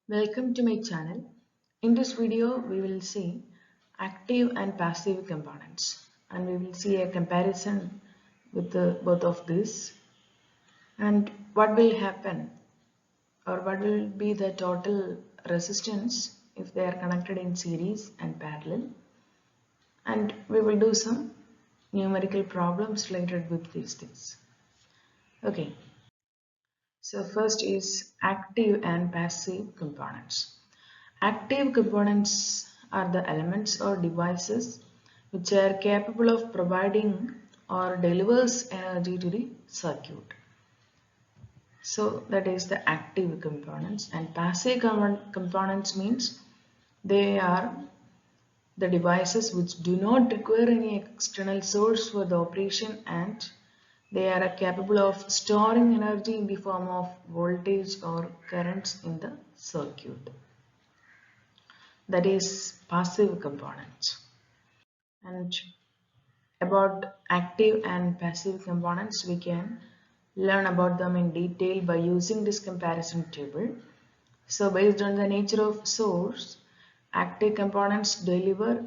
Welcome to my channel. In this video, we will see active and passive components, and we will see a comparison with both of these and what will happen or what will be the total resistance if they are connected in series and parallel, and we will do some numerical problems related with these things. Okay, so first is active and passive components. Active components are the elements or devices which are capable of providing or delivers energy to the circuit. So that is the active components, and passive components means they are the devices which do not require any external source for the operation, and they are capable of storing energy in the form of voltage or currents in the circuit. That is passive components. And about active and passive components, we can learn about them in detail by using this comparison table. So based on the nature of source, active components deliver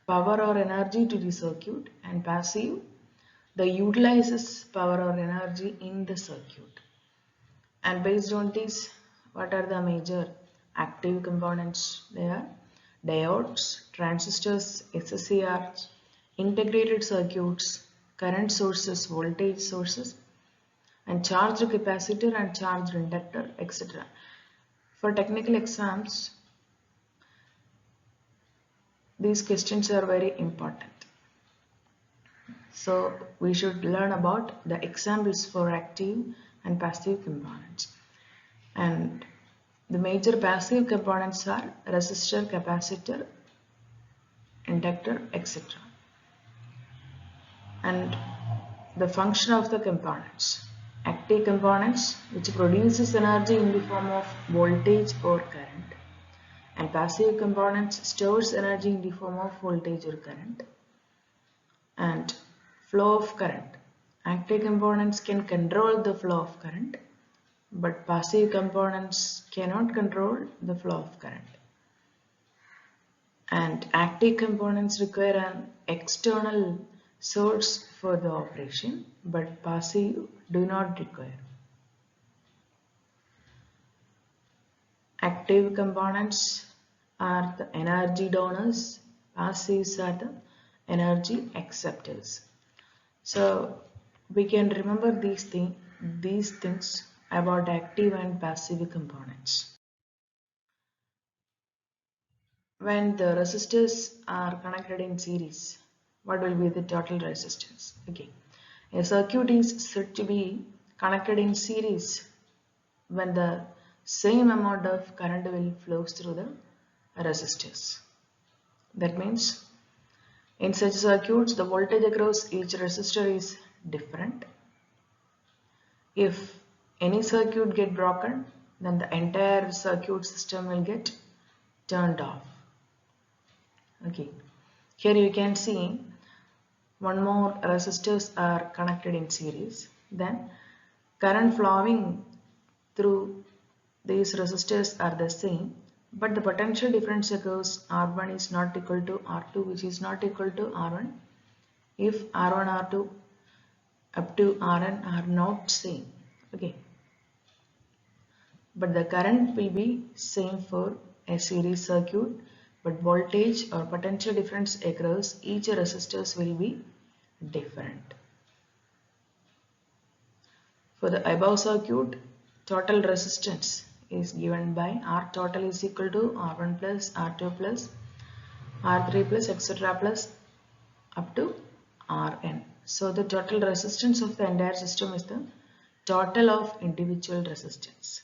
power or energy to the circuit, and passive the utilizes power or energy in the circuit. And based on this, what are the major active components? They are diodes, transistors, SCRs, integrated circuits, current sources, voltage sources, and charged capacitor and charged inductor, etc. For technical exams, these questions are very important. So we should learn about the examples for active and passive components. And the major passive components are resistor, capacitor, inductor, etc. And the function of the components. Active components which produces energy in the form of voltage or current, and passive components stores energy in the form of voltage or current. And flow of current. Active components can control the flow of current, but passive components cannot control the flow of current. And active components require an external source for the operation, but passive do not require. Active components are the energy donors, passives are the energy acceptors. So we can remember these things about active and passive components. When the resistors are connected in series, what will be the total resistance? Okay, a circuit is said to be connected in series when the same amount of current will flow through the resistors. That means in such circuits, the voltage across each resistor is different. If any circuit get broken, then the entire circuit system will get turned off. Okay, here you can see one more resistors are connected in series. Then current flowing through these resistors are the same, but the potential difference occurs R1 is not equal to R2, which is not equal to R1 if R1, R2 up to Rn are not same. Okay, but the current will be same for a series circuit, but voltage or potential difference across each resistors will be different. For the above circuit, total resistance is given by R total is equal to R1 plus R2 plus R3 plus etc. plus up to Rn. So the total resistance of the entire system is the total of individual resistance.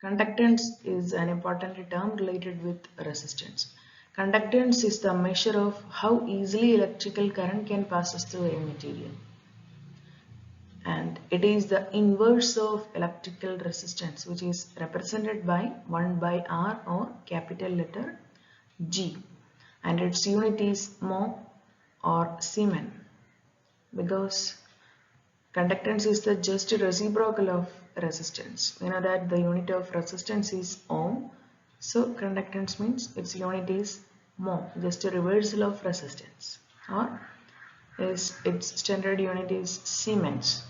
Conductance is an important term related with resistance. Conductance is the measure of how easily electrical current can pass through a material. And it is the inverse of electrical resistance, which is represented by 1 by R or capital letter G, and its unit is mho or Siemens, because Conductance is the just reciprocal of resistance. We know that the unit of resistance is ohm. So conductance means its unit is mho, just a reversal of resistance. Or its standard unit is Siemens.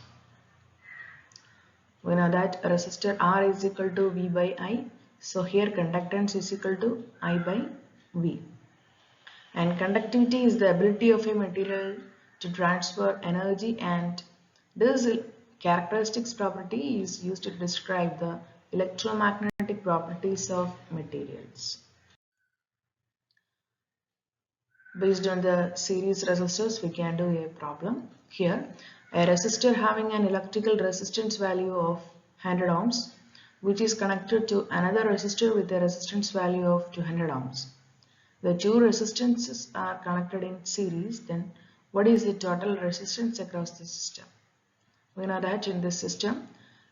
We know that resistor R is equal to V by I. So here conductance is equal to I by V. And conductivity is the ability of a material to transfer energy, and this characteristics property is used to describe the electromagnetic properties of materials. Based on the series resistors, we can do a problem. Here, a resistor having an electrical resistance value of 100 ohms, which is connected to another resistor with a resistance value of 200 ohms. The two resistances are connected in series, then what is the total resistance across the system? We know that in this system,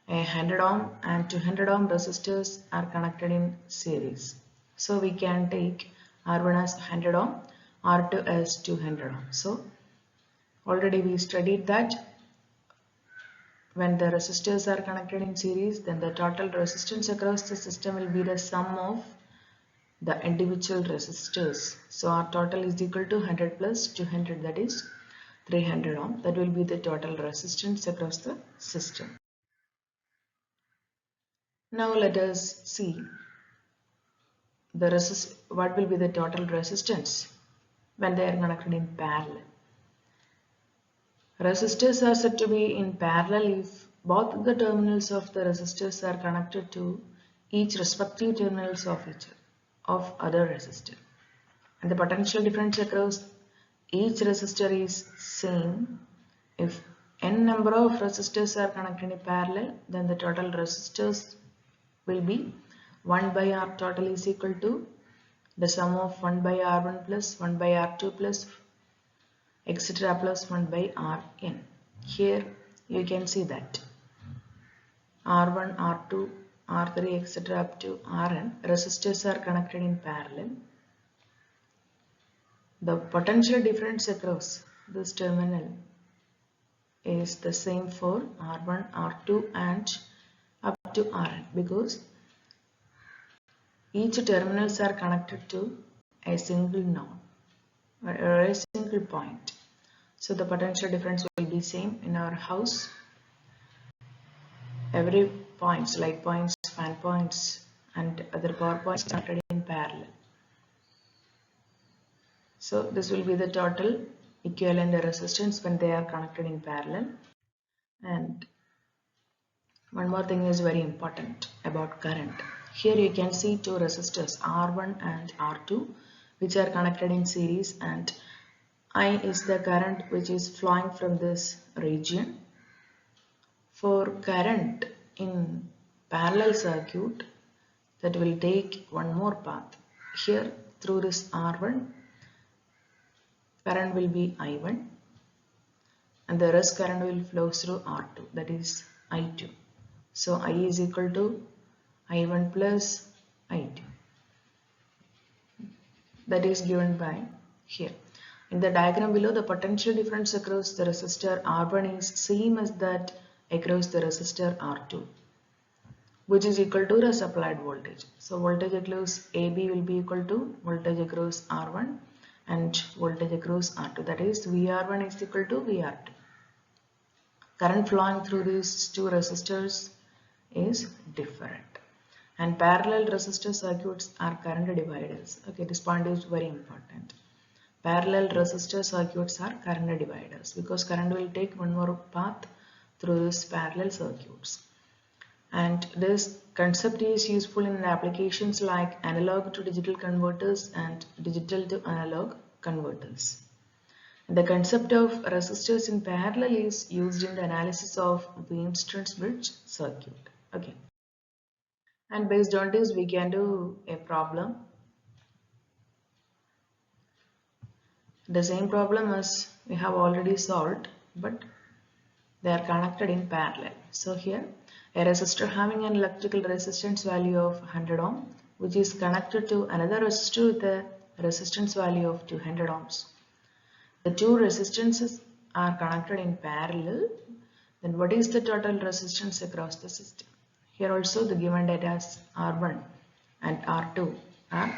a 100 ohm and 200 ohm resistors are connected in series. So we can take R1 as 100 ohm, R2 as 200 ohm. So already we studied that when the resistors are connected in series, then the total resistance across the system will be the sum of the individual resistors. So our total is equal to 100 plus 200, that is 300 ohm. That will be the total resistance across the system. Now let us see what will be the total resistance when they are connected in parallel. Resistors are said to be in parallel if both the terminals of the resistors are connected to each respective terminals of other resistor, and the potential difference across each resistor is same. If n number of resistors are connected in parallel, then the total resistors will be 1 by R total is equal to the sum of 1 by R1 plus 1 by R2 plus etc. plus 1 by Rn. Here you can see that R1, R2, R3 etc. up to Rn resistors are connected in parallel. The potential difference across this terminal is the same for R1, R2 and up to Rn, because each terminals are connected to a single node or a single point. So the potential difference will be same. In our house, every points, light points, fan points and other power points connected in parallel. So this will be the total equivalent resistance when they are connected in parallel. And one more thing is very important about current. Here you can see two resistors R1 and R2 which are connected in series, and I is the current which is flowing from this region. For current in parallel circuit, that will take one more path. Here through this R1 current will be I1 and the rest current will flow through R2, that is I2. So I is equal to I1 plus I2. That is given by here. In the diagram below, the potential difference across the resistor R1 is same as that across the resistor R2, which is equal to the supplied voltage. So voltage across AB will be equal to voltage across R1 and voltage across R2, that is VR1 is equal to VR2. Current flowing through these two resistors is different, and parallel resistor circuits are current dividers. Okay, this point is very important. Parallel resistor circuits are current dividers because current will take one more path through these parallel circuits. And this concept is useful in applications like analog to digital converters and digital to analog converters. The concept of resistors in parallel is used in the analysis of Weierstrass bridge circuit. Okay. And based on this, we can do a problem. The same problem as we have already solved, but they are connected in parallel. So here, a resistor having an electrical resistance value of 100 ohm, which is connected to another resistor with a resistance value of 200 ohms. The two resistances are connected in parallel. Then what is the total resistance across the system? Here also the given data is R1 and R2 are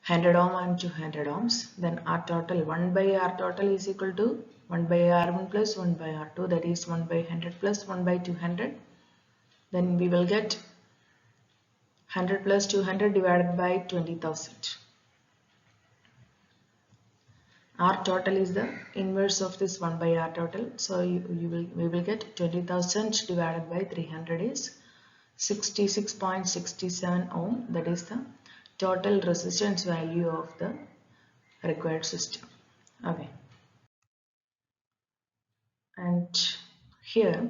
100 ohm and 200 ohms. Then R total 1 by R total is equal to 1 by R1 plus 1 by R2, that is 1 by 100 plus 1 by 200. Then we will get 100 plus 200 divided by 20,000. R total is the inverse of this 1 by R total. So we will get 20,000 divided by 300 is 66.67 ohm. That is the total resistance value of the required system. Okay. And here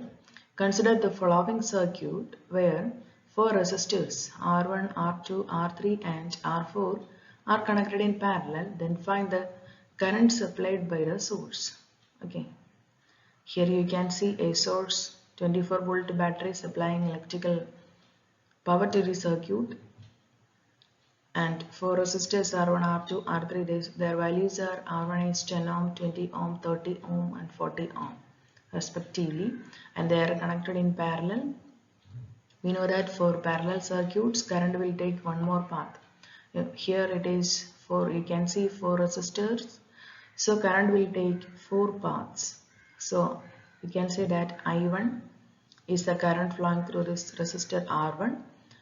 consider the following circuit where four resistors R1, R2, R3 and R4 are connected in parallel. Then find the current supplied by the source. Okay. Here you can see a source 24 volt battery supplying electrical power to the circuit, and four resistors R1, R2, R3, their values are R1 is 10 ohm, 20 ohm, 30 ohm and 40 ohm respectively, and they are connected in parallel. We know that for parallel circuits current will take one more path. Here it is you can see four resistors, so current will take four paths. So we can say that I1 is the current flowing through this resistor R1,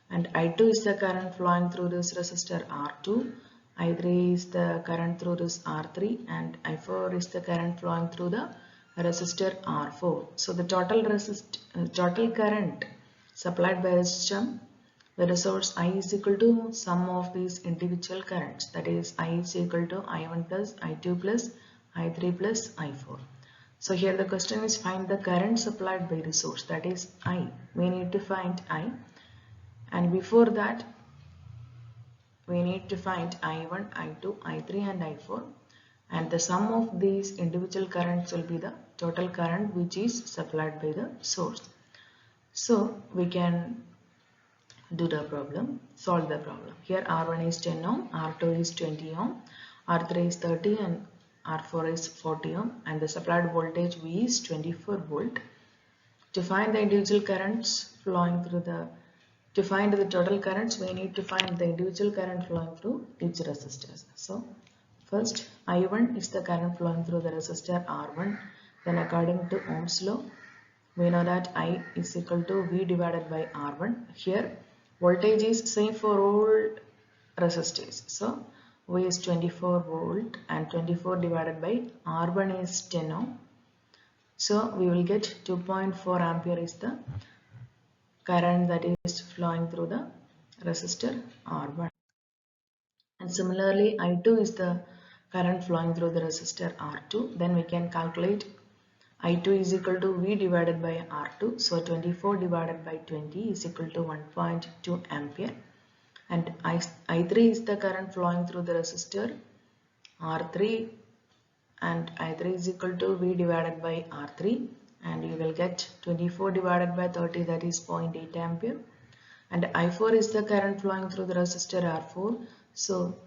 and I2 is the current flowing through this resistor R2, I3 is the current through this R3, and I4 is the current flowing through the resistor R4. So the total current supplied by the system, the resource I is equal to sum of these individual currents, that is I is equal to I1 plus I2 plus I3 plus I4. So here the question is find the current supplied by the source, that is I. We need to find I, and before that we need to find I1, I2, I3 and I4, and the sum of these individual currents will be the total current which is supplied by the source. So we can do the problem, solve the problem. Here R1 is 10 ohm, R2 is 20 ohm, R3 is 30 and R4 is 40 ohm, and the supplied voltage V is 24 volt. To find the individual currents flowing through to find the total currents, we need to find the individual current flowing through each resistor. So first I1 is the current flowing through the resistor R1. Then according to Ohm's law, we know that I is equal to V divided by R1. Here voltage is same for all resistors. So V is 24 volt and 24 divided by R1 is 10 ohm. So we will get 2.4 ampere is the current that is flowing through the resistor R1. And similarly I2 is the current flowing through the resistor R2. Then we can calculate I2 is equal to V divided by R2. So 24 divided by 20 is equal to 1.2 ampere. And I3 is the current flowing through the resistor R3, and I3 is equal to V divided by R3, and you will get 24 divided by 30, that is 0.8 ampere. And I4 is the current flowing through the resistor R4. So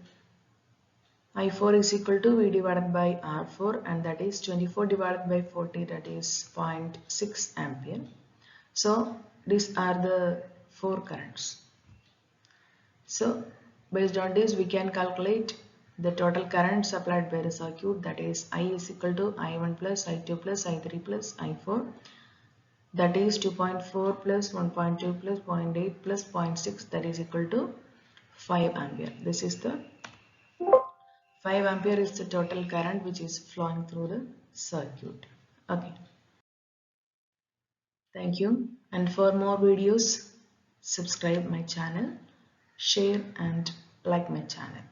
I4 is equal to V divided by R4, and that is 24 divided by 40, that is 0.6 ampere. So these are the four currents. So based on this we can calculate the total current supplied by the circuit, that is I is equal to I1 plus I2 plus I3 plus I4, that is 2.4 plus 1.2 plus 0.8 plus 0.6, that is equal to 5 ampere. This is the 5 ampere is the total current which is flowing through the circuit. Okay. Thank you, and for more videos subscribe my channel, share and like my channel.